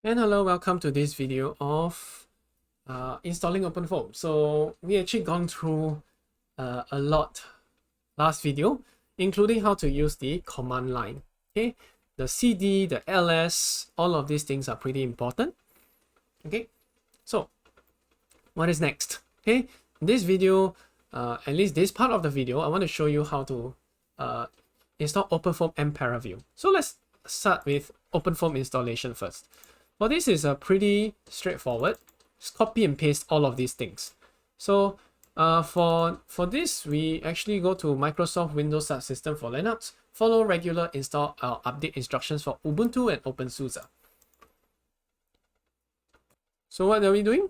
And hello, welcome to this video of installing OpenFOAM. So we actually gone through a lot last video, including how to use the command line. Okay, the CD, the ls, all of these things are pretty important. Okay, so what is next? Okay, this video, at least this part of the video, I want to show you how to install OpenFOAM and paraview. So let's start with OpenFOAM installation first. Well, this is pretty straightforward. Just copy and paste all of these things. So for this, we actually go to Microsoft Windows Subsystem for Linux, follow regular install update instructions for Ubuntu and OpenSUSE. So what are we doing?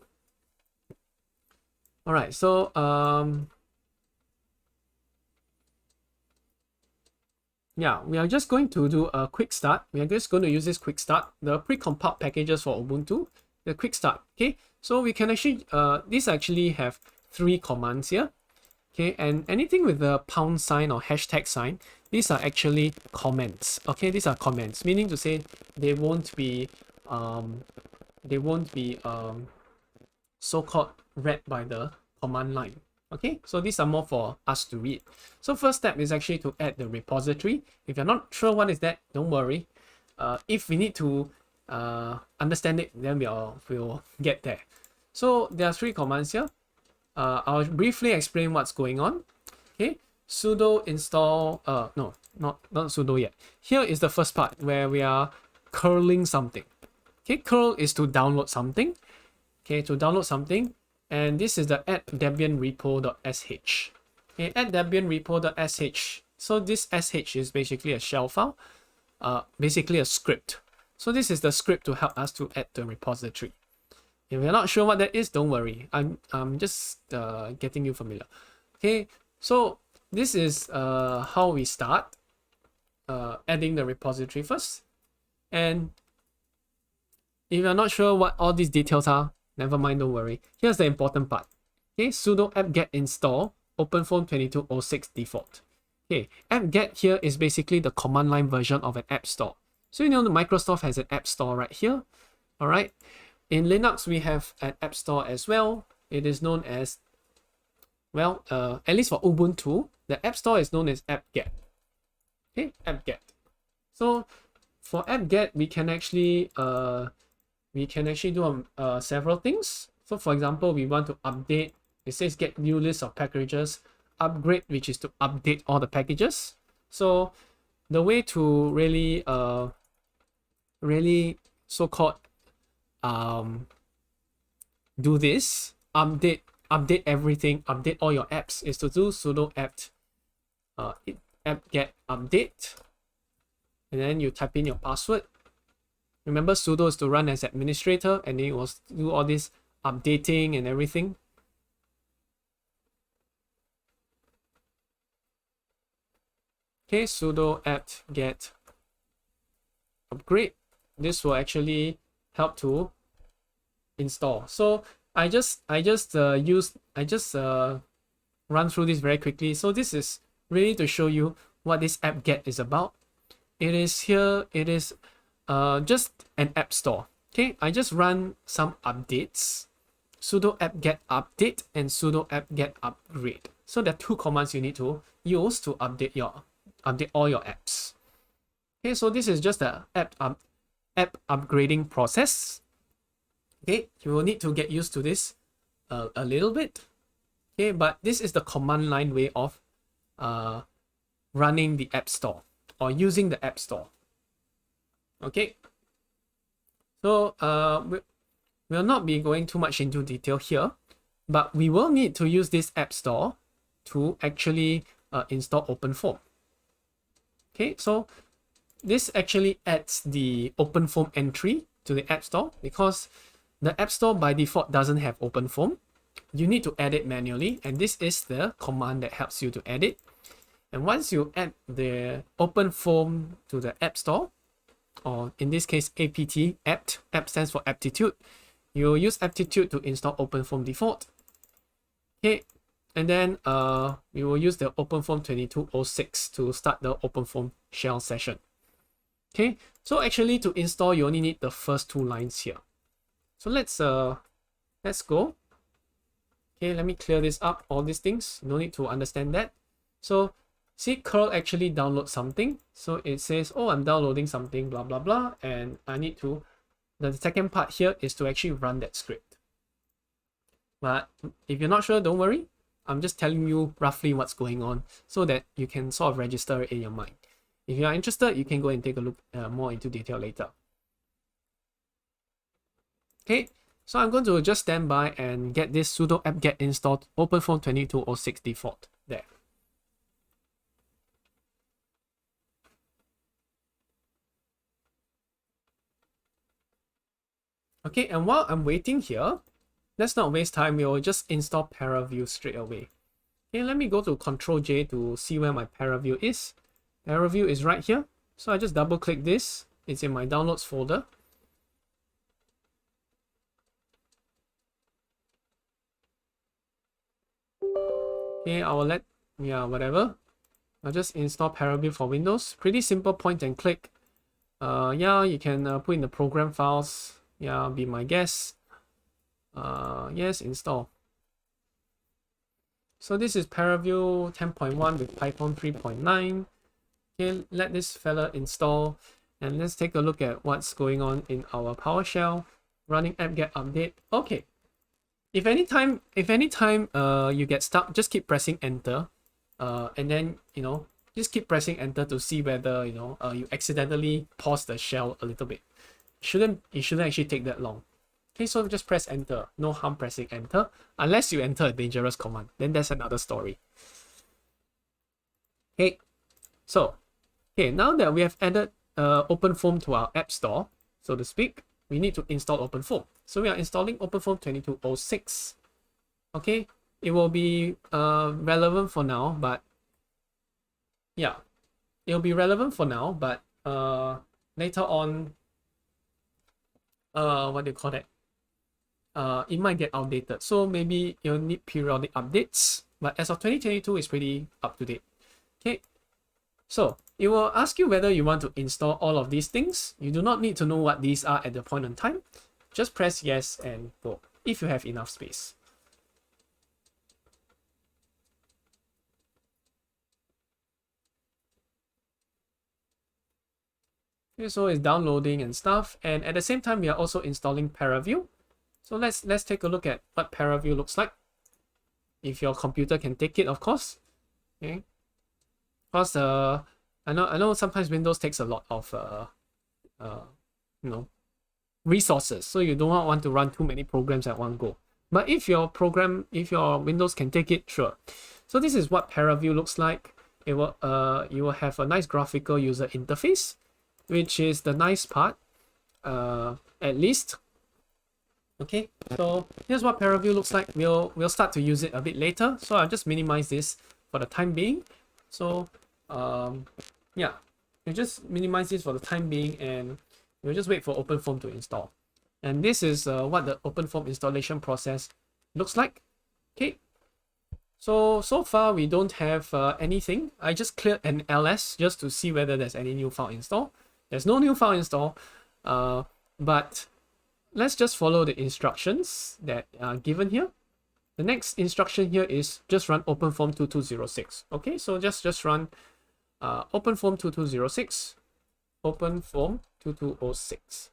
All right, so yeah, we are just going to do a quick start. We are just going to use this quick start, the pre-compiled packages for Ubuntu, the quick start. Okay, so we can actually, these actually have 3 commands here. Okay, and anything with the pound sign or hashtag sign, these are actually comments. Okay, these are comments, meaning to say they won't be so-called read by the command line. Okay, so these are more for us to read. So first step is actually to add the repository. If you're not sure what is that, don't worry. If we need to understand it, then we'll get there. So there are 3 commands here. I'll briefly explain what's going on. Okay, sudo install, no, not sudo yet. Here is the first part where we are curling something. Okay, curl is to download something. Okay, to download something. And this is the add debian repo.sh. Okay, add debian repo.sh. So this sh is basically a shell file, basically a script. So this is the script to help us to add the repository. If you're not sure what that is, don't worry. I'm just getting you familiar. Okay, so this is how we start adding the repository first. And if you're not sure what all these details are, never mind, don't worry. Here's the important part. Okay, sudo apt-get install OpenFOAM 2206 default. Okay, apt-get here is basically the command line version of an app store. So you know the Microsoft has an app store right here. All right. In Linux, we have an app store as well. It is known as, well, at least for Ubuntu, the app store is known as apt-get. Okay, apt-get. So for apt-get, we can actually do several things. So for example, we want to update, it says get new list of packages, upgrade, which is to update all the packages. So the way to really so-called do this, update everything, update all your apps, is to do sudo apt-get update, and then you type in your password. Remember, sudo is to run as administrator, and then it will do all this updating and everything. Okay, sudo apt-get upgrade. This will actually help to install. So I just run through this very quickly. So this is really to show you what this apt-get is about. It is here. It is just an app store. Okay, I just run some updates, sudo apt-get update and sudo apt-get upgrade. So there are 2 commands you need to use to update all your apps. Okay, so this is just the app upgrading process. Okay, you will need to get used to this a little bit. Okay, but this is the command line way of running the app store or using the app store. Okay, so we'll not be going too much into detail here, but we will need to use this app store to actually install OpenFOAM. Okay, so this actually adds the OpenFOAM entry to the app store because the app store by default doesn't have OpenFOAM. You need to add it manually, and this is the command that helps you to add it. And once you add the OpenFOAM to the app store, or in this case apt stands for aptitude, you'll use aptitude to install OpenFOAM default. Okay, and then we will use the OpenFOAM 2206 to start the OpenFOAM shell session. Okay, so actually to install, you only need the first two lines here. So let's go. Okay, let me clear this up, all these things. No need to understand that. So see, curl actually download something. So it says, oh, I'm downloading something, blah, blah, blah. And I need to, the second part here is to actually run that script. But if you're not sure, don't worry. I'm just telling you roughly what's going on so that you can sort of register it in your mind. If you are interested, you can go and take a look more into detail later. Okay, so I'm going to just stand by and get this sudo apt-get installed OpenFOAM 2206 default there. Okay, and while I'm waiting here, let's not waste time. We will just install paraview straight away. Okay, let me go to Ctrl J to see where my paraview is. Paraview is right here. So I just double click this. It's in my downloads folder. Okay, I will whatever. I'll just install paraview for Windows. Pretty simple point and click. Yeah, you can put in the program files. Yeah, be my guest. Yes, install. So this is paraview 10.1 with Python 3.9. Okay, let this fella install, and let's take a look at what's going on in our PowerShell running apt-get update. Okay, if anytime you get stuck, just keep pressing enter, and then just keep pressing enter to see whether you accidentally pause the shell a little bit. It shouldn't actually take that long. Okay, so just press enter. No harm pressing enter unless you enter a dangerous command. Then that's another story. Okay, so now that we have added OpenFOAM to our app store, so to speak, we need to install OpenFOAM. So we are installing OpenFOAM 2206. Okay, it will be relevant for now, but yeah, it'll be relevant for now, but later on, what do you call that? It might get outdated, so maybe you'll need periodic updates. But as of 2022, it's pretty up to date. Okay, so it will ask you whether you want to install all of these things. You do not need to know what these are at the point in time. Just press yes and go if you have enough space. Okay, so it's downloading and stuff, and at the same time we are also installing paraview. So let's take a look at what paraview looks like. If your computer can take it, of course. Okay. Because I know sometimes Windows takes a lot of resources, so you do not want to run too many programs at one go. But if your Windows can take it, sure. So this is what paraview looks like. It will you will have a nice graphical user interface, which is the nice part, at least. Okay, so here's what paraview looks like. We'll start to use it a bit later, so I'll just minimize this for the time being. So yeah, you just minimize this for the time being, and we'll just wait for OpenFOAM to install. And this is what the OpenFOAM installation process looks like. Okay, so far we don't have anything. I just cleared an ls just to see whether there's any new file install. There's no new file install, but let's just follow the instructions that are given here. The next instruction here is just run OpenFOAM 2206. Okay, so just run OpenFOAM 2206, OpenFOAM 2206.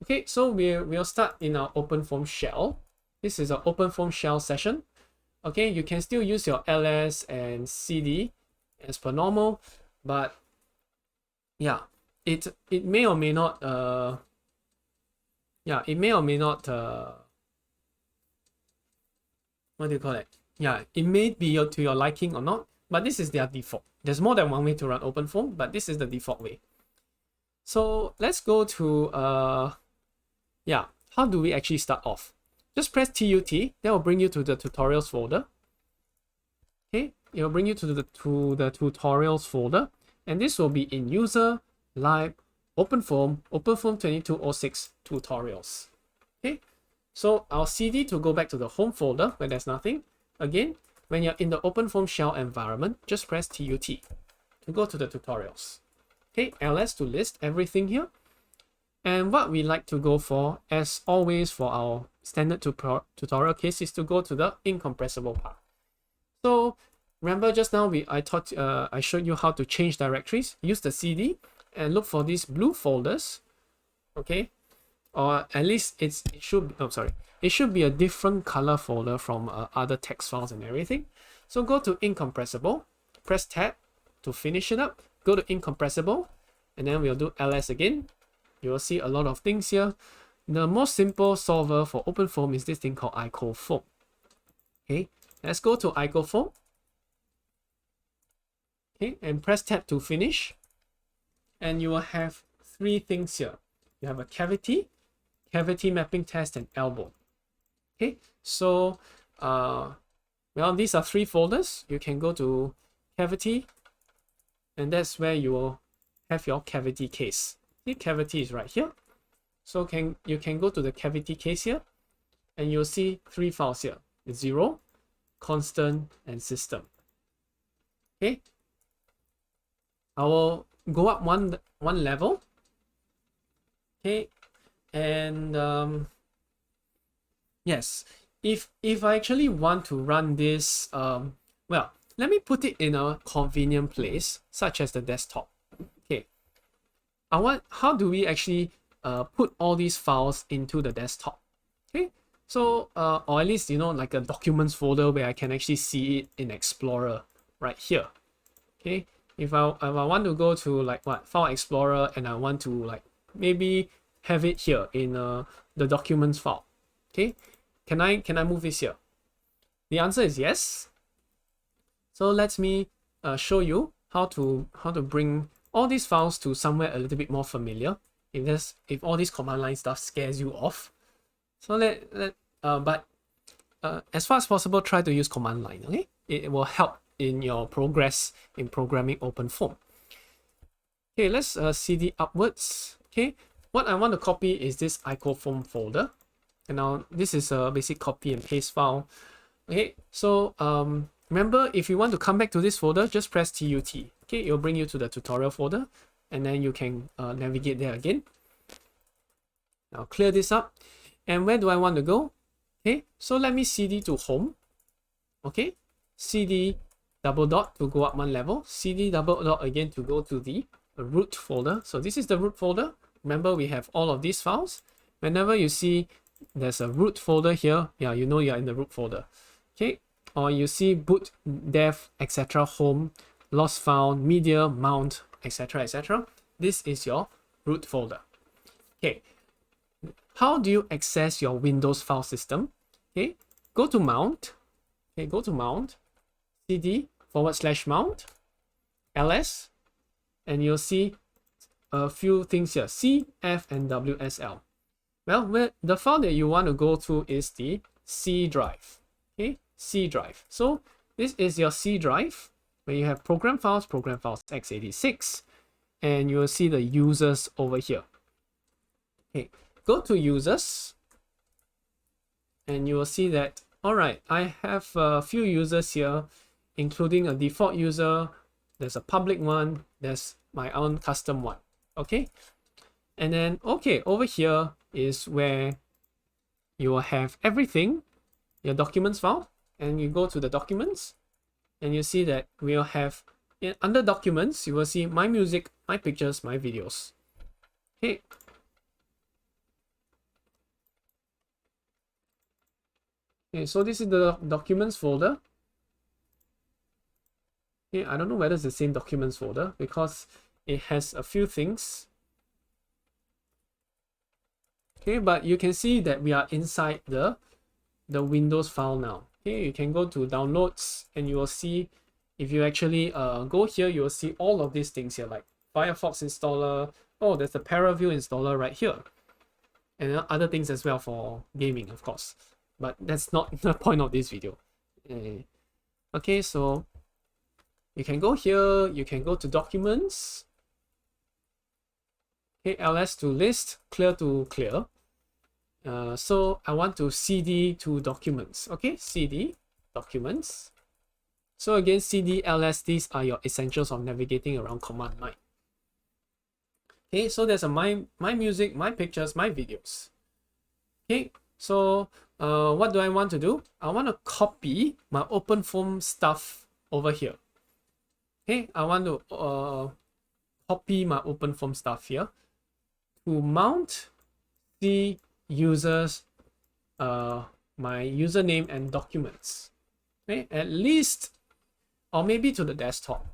Okay, so we'll start in our OpenFOAM shell. This is an OpenFOAM shell session. Okay, you can still use your ls and cd as per normal, but yeah, it may or may not what do you call it? Yeah, it may be to your liking or not, but this is their default. There's more than one way to run OpenFOAM, but this is the default way. So let's go to how do we actually start off? Just press TUT. That will bring you to the tutorials folder. Okay, it will bring you to the tutorials folder, and this will be in user lib OpenFOAM 2206 tutorials. Okay, so I'll cd to go back to the home folder where there's nothing. Again, when you're in the OpenFOAM shell environment, just press TUT to go to the tutorials. Okay, ls to list everything here. And what we like to go for, as always for our standard tutorial case, is to go to the incompressible part. So remember just now I showed you how to change directories. Use the cd and look for these blue folders, okay? Or at least it should be a different color folder from other text files and everything. So go to incompressible, press tab to finish it up, go to incompressible, and then we'll do ls again. You will see a lot of things here. The most simple solver for OpenFOAM is this thing called icofoam. Okay, let's go to icofoam. Okay, and press tab to finish. And you will have three things here. You have a cavity mapping test, and elbow. Okay, so well, these are three folders. You can go to cavity, and that's where you will have your cavity case. The cavity is right here. So you can go to the cavity case here, and you'll see three files here: 0, constant, and system. Okay, I will go up one level. Okay, and yes, if I actually want to run this, well, let me put it in a convenient place, such as the desktop. Okay, how do we actually put all these files into the desktop? Okay, so or at least, you know, like a documents folder where I can actually see it in Explorer right here. Okay, if I want to go to like File Explorer, and I want to like maybe have it here in the documents file. Okay, can I move this here? The answer is yes. So let me show you how to bring all these files to somewhere a little bit more familiar. If all this command line stuff scares you off, so but as far as possible, try to use command line. Okay, it will help in your progress in programming OpenFOAM. Okay, let's cd upwards. Okay, what I want to copy is this icofoam folder, and now this is a basic copy and paste file. Okay, so remember, if you want to come back to this folder, just press TUT. Okay, it will bring you to the tutorial folder, and then you can navigate there again. I'll clear this up. And where do I want to go? Okay, so let me cd to home. Okay, cd double dot to go up one level, cd double dot again to go to the root folder. So this is the root folder. Remember, we have all of these files. Whenever you see there's a root folder here, yeah, you know you're in the root folder. Okay, or you see boot, dev, etc., home, lost file, media, mount, etc., etc. This is your root folder. Okay, how do you access your Windows file system? Okay, go to mount. Okay, go to mount, cd/mount, ls, and you'll see a few things here: C, F, and WSL. Well, the file that you want to go to is the C drive. Okay, C drive. So this is your C drive where you have program files x86, and you will see the users over here. Okay, go to users, and you will see that, all right, I have a few users here, including a default user, there's a public one, there's my own custom one. Okay, and then okay, over here is where you will have everything, your documents file, and you go to the documents, and you see that we'll have under documents, you will see my music, my pictures, my videos. Okay, so this is the documents folder. Okay, I don't know whether it's the same documents folder because it has a few things. Okay, but you can see that we are inside the Windows file now. Okay, you can go to downloads, and you will see, if you actually go here, you will see all of these things here, like Firefox installer. Oh, there's the paraview installer right here, and other things as well for gaming, of course. But that's not the point of this video. Okay, so you can go here, you can go to documents. Okay, ls to list, clear to clear. So I want to cd to documents. Okay, cd documents. So again, cd, ls, these are your essentials of navigating around command line. Okay, so there's a my music, my pictures, my videos. Okay, so what do I want to do? I want to copy my OpenFOAM stuff over here. Okay, I want to copy my OpenFOAM stuff here to mount the users, my username and documents. Okay, at least, or maybe to the desktop.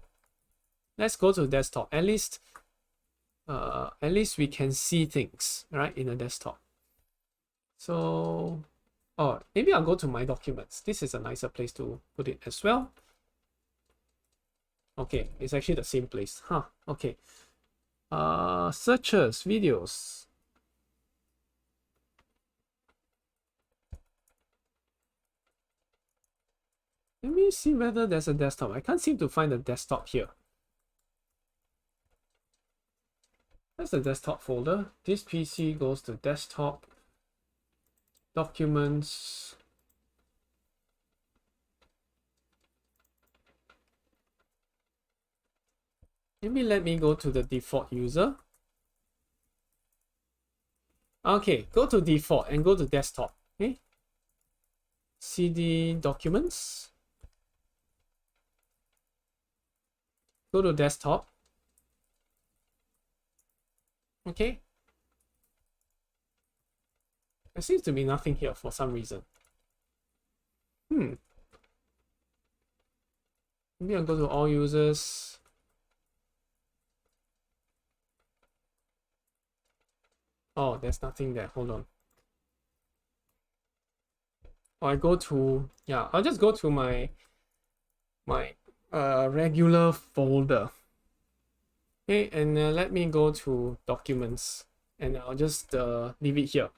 Let's go to desktop. At least we can see things, right, in the desktop. So, oh, maybe I'll go to my documents. This is a nicer place to put it as well. Okay, it's actually the same place. Huh, okay. Searches, videos. Let me see whether there's a desktop. I can't seem to find the desktop here. That's the desktop folder. This PC goes to desktop, documents. Maybe let me go to the default user. Okay, go to default and go to desktop. Okay. CD documents. Go to desktop. Okay. There seems to be nothing here for some reason. Maybe I'll go to all users. Oh, there's nothing there. Hold on. Or I go to, yeah, I'll just go to my regular folder. Okay, and let me go to documents, and I'll just leave it here.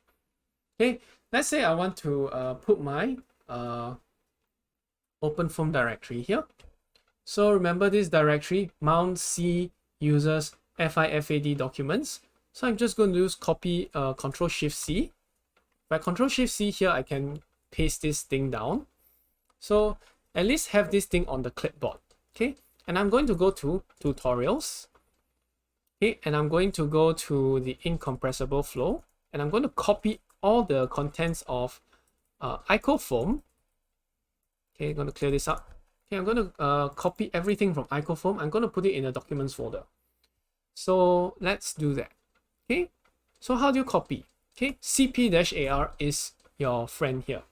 Okay, let's say I want to put my OpenFOAM directory here. So remember this directory, mount C users FIFAD documents. So I'm just going to use copy Control-Shift-C. By Control-Shift-C here, I can paste this thing down. So at least have this thing on the clipboard. Okay, and I'm going to go to tutorials. Okay, and I'm going to go to the incompressible flow, and I'm going to copy all the contents of IcoFoam. Okay, I'm going to clear this up. Okay, I'm going to copy everything from IcoFoam. I'm going to put it in a documents folder. So let's do that. Okay, so how do you copy? Okay, cp-ar is your friend here.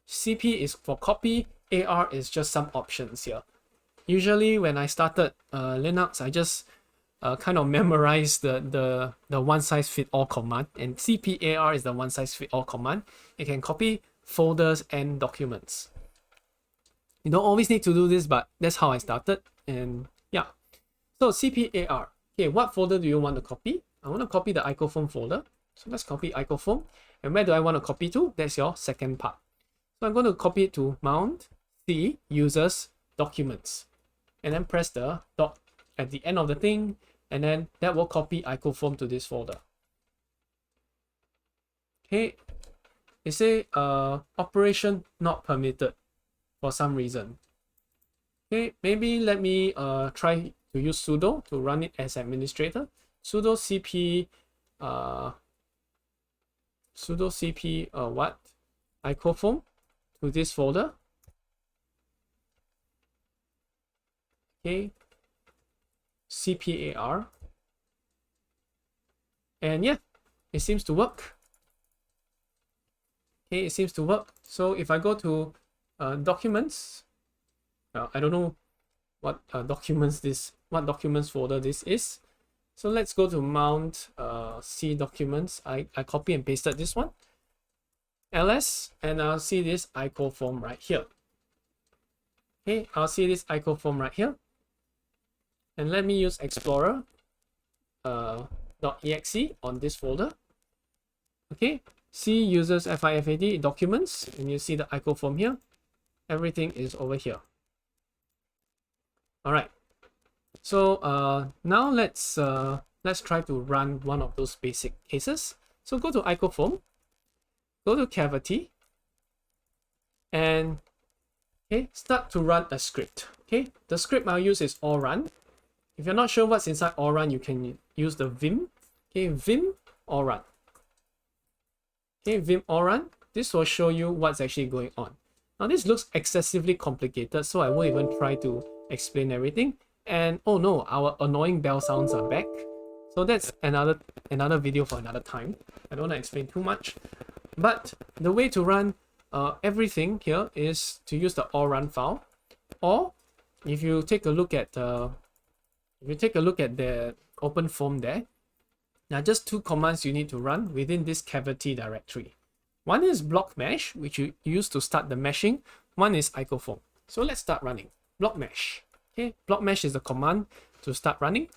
CP is for copy, AR is just some options here. Usually when I started Linux, I just kind of memorized the one-size-fit-all command, and cpar is the one-size-fit-all command. You can copy folders and documents. You don't always need to do this, but that's how I started. And yeah, so cpar. Okay, what folder do you want to copy? I want to copy the IcoFoam folder. So let's copy IcoFoam. And where do I want to copy to? That's your second part. So I'm going to copy it to mount C users documents, and then press the dot at the end of the thing, and then that will copy IcoFoam to this folder. Okay, it say operation not permitted for some reason. Okay, maybe let me try to use sudo to run it as administrator. Sudo cp what IcoFoam to this folder. Okay, cpar, and yeah, it seems to work. Okay, it seems to work. So if I go to documents, I don't know what documents folder this is. So let's go to mount C documents. I copy and pasted this one, ls, and I'll see this IcoFoam right here. Okay, I'll see this IcoFoam right here. And let me use explorer .exe on this folder. Okay, C users FIFAD documents, and you see the IcoFoam here. Everything is over here. All right. So now let's try to run one of those basic cases. So go to IcoFoam, go to cavity, and okay, start to run a script. Okay, the script I'll use is all run. If you're not sure what's inside all run, you can use the vim Okay, vim or run. Okay, vim or run. This will show you what's actually going on. Now this looks excessively complicated, so I won't even try to explain everything. And oh no, our annoying bell sounds are back. So that's another video for another time. I don't want to explain too much. But the way to run everything here is to use the all run file. Or if you take a look at the OpenFOAM there, now just two commands you need to run within this cavity directory. One is block mesh, which you use to start the meshing. One is icofoam. So let's start running. Block mesh. Okay, block mesh is the command to start running.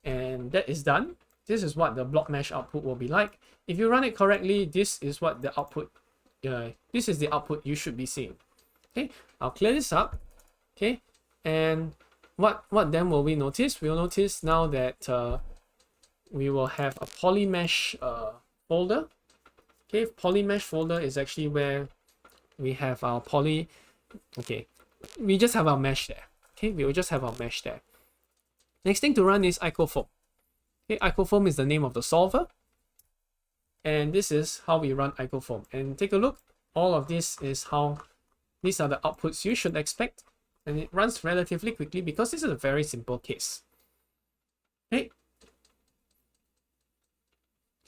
And that is done. This is what the block mesh output will be like. If you run it correctly, this is what the output, this is the output you should be seeing. Okay, I'll clear this up. Okay, and what then will we notice? We'll notice now that we will have a polymesh folder. Okay, polymesh folder is actually where we have our poly. Okay, we just have our mesh there. Okay, we will just have our mesh there. Next thing to run is icofoam. Okay, icofoam is the name of the solver. And this is how we run icofoam. And take a look. All of this is how, these are the outputs you should expect. And it runs relatively quickly because this is a very simple case. Okay.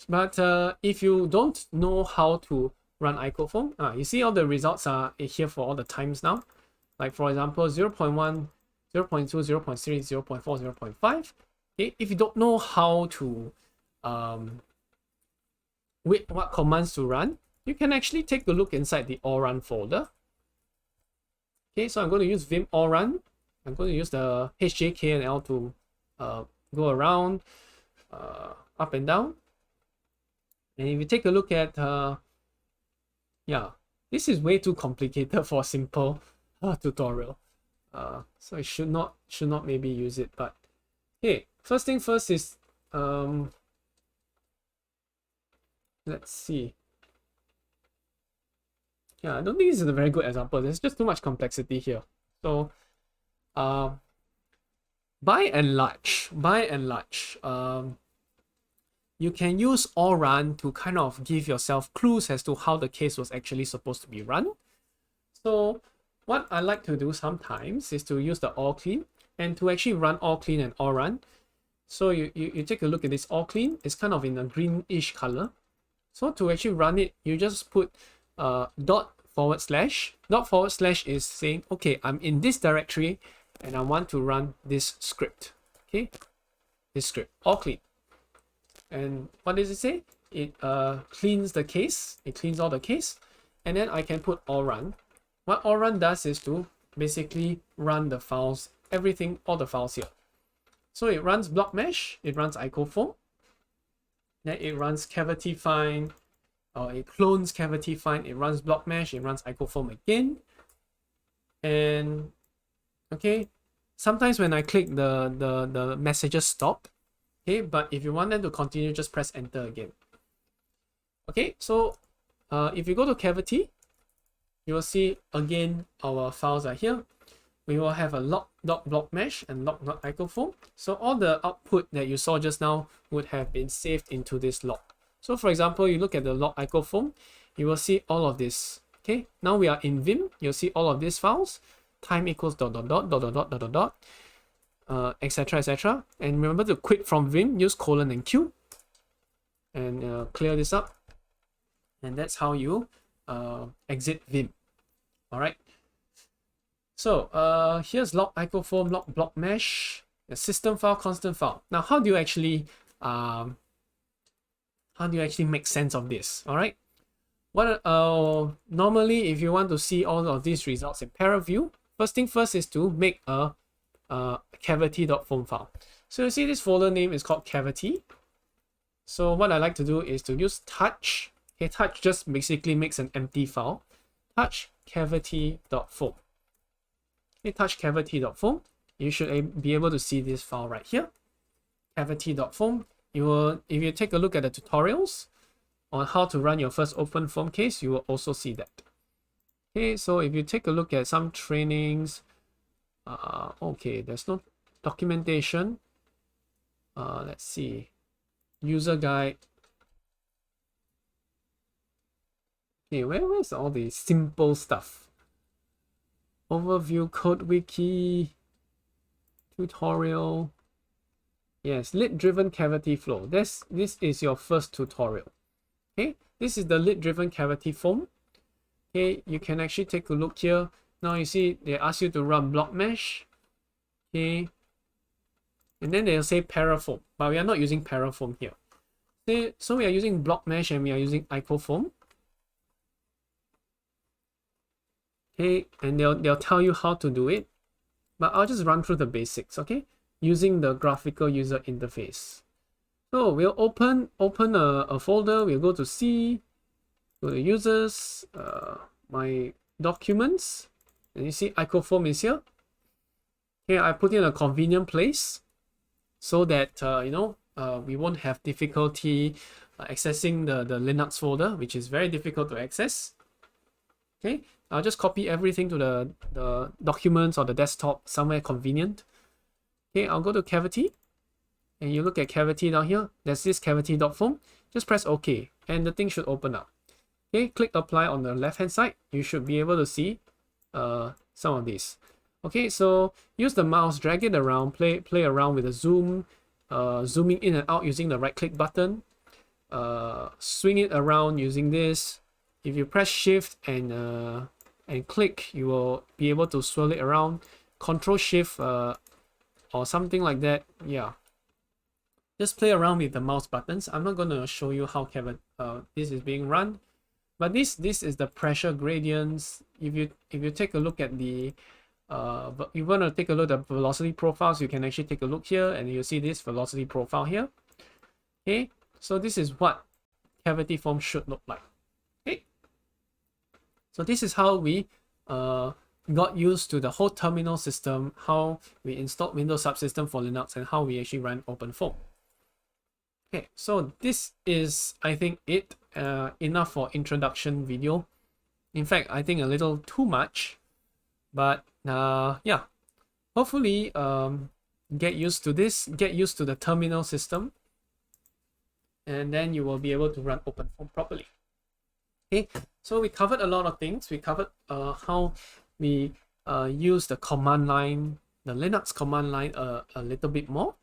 But if you don't know how to run icofoam, you see all the results are here for all the times now. Like for example, 0.1, 0.2, 0.3, 0.4, 0.5. Okay, if you don't know how to what commands to run, you can actually take a look inside the all run folder. Okay, so I'm going to use vim all run. I'm going to use the HJK and L to go around up and down. And if you take a look at yeah, this is way too complicated for a simple tutorial. So I should not maybe use it. But hey, first thing first is let's see. Yeah, I don't think this is a very good example. There's just too much complexity here. So by and large, you can use all run to kind of give yourself clues as to how the case was actually supposed to be run. So what I like to do sometimes is to use the all clean and to actually run all clean and all run. So you take a look at this all clean. It's kind of in a greenish color. So to actually run it, you just put dot forward slash. Dot forward slash is saying, okay, I'm in this directory and I want to run this script. Okay, this script, all clean. And what does it say? It cleans the case. It cleans all the case. And then I can put all run. What all run does is to basically run the files, everything, all the files here. So it runs block mesh, it runs icofoam, then it runs cavity find, or it clones cavity find, it runs block mesh, it runs icofoam again. And okay, sometimes when I click the messages stop. Okay, but if you want them to continue, just press enter again. Okay, so if you go to cavity, you will see again our files are here. We will have a log.block mesh and log.icofoam. So all the output that you saw just now would have been saved into this log. So for example, you look at the log icofoam, you will see all of this. Okay, now we are in Vim. You'll see all of these files. Time equals dot dot dot dot dot dot dot dot dot, etc. etc. And remember to quit from Vim, use colon and Q, and clear this up. And that's how you exit Vim. All right. So here's log icofoam, log block mesh, a system file, constant file. Now, how do you actually make sense of this? All right. What normally, if you want to see all of these results in paraview, first thing first is to make a cavity.foam file. So you see this folder name is called cavity. So what I like to do is to use touch. Okay, touch just basically makes an empty file. Touch cavity.foam. Okay, touch cavity.foam. You should be able to see this file right here. Cavity.foam. You will, if you take a look at the tutorials on how to run your first OpenFOAM case, you will also see that. Okay, so if you take a look at some trainings, okay, there's no documentation. Let's see. user guide. Okay, where's all the simple stuff? Overview, code wiki, tutorial. Yes, lid-driven cavity flow. This is your first tutorial. Okay, this is the lid-driven cavity foam. Okay, you can actually take a look here. Now you see they ask you to run block mesh. Okay, and then they'll say parafoam, but we are not using parafoam here. Okay, so we are using block mesh and we are using icofoam. Okay, and they'll tell you how to do it, but I'll just run through the basics. Okay, using the graphical user interface. So we'll open a folder. We'll go to C, go to users, my documents, and you see icofoam is here. Okay, I put in a convenient place so that we won't have difficulty accessing the Linux folder, which is very difficult to access. Okay, I'll just copy everything to the documents or the desktop somewhere convenient. Okay, I'll go to cavity, and you look at cavity down here. There's this cavity.foam. Just press OK, and the thing should open up. Okay, click apply on the left hand side. You should be able to see some of these. Okay, so use the mouse, drag it around, play around with the zoom, zooming in and out using the right click button. Swing it around using this. If you press shift and click, you will be able to swirl it around. Control shift or something like that. Yeah, just play around with the mouse buttons. I'm not going to show you how this is being run, but this is the pressure gradients. If you take a look at the you want to take a look at the velocity profiles, you can actually take a look here and you'll see this velocity profile here. Okay, so this is what cavity foam should look like. Okay, so this is how we got used to the whole terminal system, how we installed Windows subsystem for Linux, and how we actually ran OpenFOAM. Okay, so this is, I think, it enough for introduction video. In fact, I think a little too much, but yeah, hopefully get used to this, get used to the terminal system, and then you will be able to run OpenFOAM properly. Okay, so we covered a lot of things. We covered how we use the command line, the Linux command line a little bit more.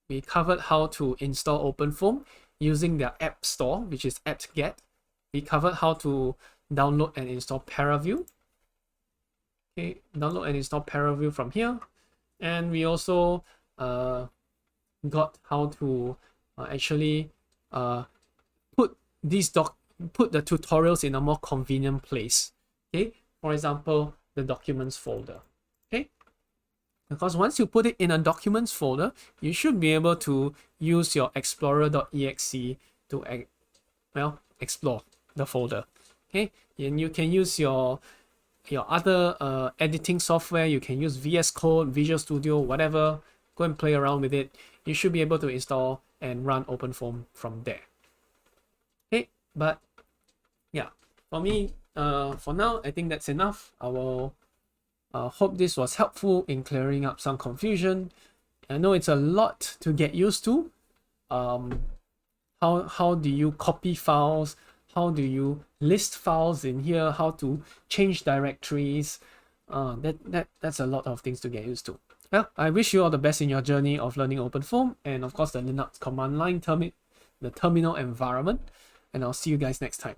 We covered how to install OpenFOAM using their app store, which is apt-get. We covered how to download and install paraview. Okay, download and install paraview from here. And we also got how to actually put the tutorials in a more convenient place. Okay, for example, the documents folder. Okay, because once you put it in a documents folder, you should be able to use your explorer.exe to explore the folder. Okay, and you can use your other editing software. You can use VS Code, Visual Studio, whatever. Go and play around with it. You should be able to install and run OpenFOAM from there. Okay, but yeah, for me, for now, I think that's enough. I will hope this was helpful in clearing up some confusion. I know it's a lot to get used to. How do you copy files? How do you list files in here? How to change directories? That's a lot of things to get used to. Well, I wish you all the best in your journey of learning OpenFOAM and of course the Linux command line the terminal environment. And I'll see you guys next time.